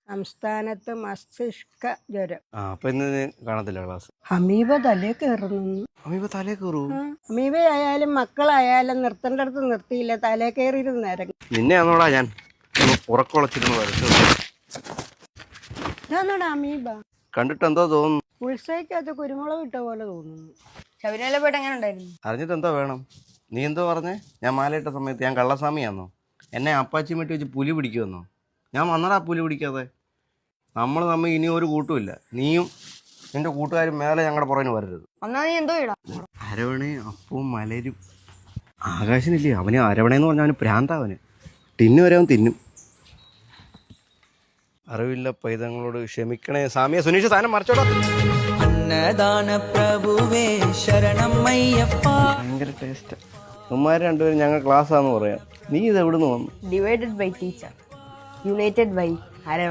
സംസ്ഥാനത്ത് മസ്തിഷ്ക ജ്വരം. അപ്പൊ ഇന്ന് കാണത്തില്ല ക്ലാസ്. അമീബ തലേ കയറുന്നു. അമീബ തലേ കയറൂ? അമീബയായാലും മക്കളായാലും നിർത്തേണ്ടടുത്ത് നിർത്തിയില്ല, തലേ കയറിയിരുന്ന് നേരം. നിന്നെ ആണോടാ ഞാൻ ഉറക്കുളച്ചിരുന്നു ഇതാന്നോടാ അമീബ. കണ്ടിട്ട് എന്തോ തോന്നുന്നു. ഉത്സവക്കകത്ത് കുരുമുളക് ഇട്ട പോലെ തോന്നുന്നു. ശബരിമല പോയിട്ട് എങ്ങനെ ഉണ്ടായിരുന്നു? അറിഞ്ഞിട്ട് എന്തോ വേണം? നീ എന്തോ പറഞ്ഞേ? ഞാൻ മാലയിട്ട സമയത്ത് ഞാൻ കള്ളസ്വാമിയാന്നോ? എന്നെ അപ്പാച്ചി വെട്ടി വെച്ച് പുലി പിടിക്കുമെന്നോ? ഞാൻ വന്നടാ പുലി പിടിക്കാതെ. നമ്മൾ തമ്മിൽ ഇനി ഒരു കൂട്ടുമില്ല. നീയും നിന്റെ കൂട്ടുകാരും മേലെ ഞങ്ങളുടെ പുറകിന് വരരുത്. ഒന്നാ നീ എന്തോ ഇടാ? അരവണേ അപ്പവും മലരും. ആകാശനില്ലേ അവന് അരവണേന്ന് പറഞ്ഞാൽ അവന് പ്രാന്താവന്. തിന്നു വരെ അവൻ തിന്നും. അറിവില്ല പൈതങ്ങളോട് ക്ഷമിക്കണേ സാമിയ. സുനീഷ് സാധനം മറിച്ചോടാ. അന്നദാന പ്രഭുവേ ശരണം അയ്യപ്പ. ഭയങ്കര ടേസ്റ്റ്. ഉമ്മാര് രണ്ടുപേരും ഞങ്ങൾ ക്ലാസ്സാന്ന് പറയാം. നീ ഇത് എവിടുന്ന് വന്നു? Divided by teacher, united by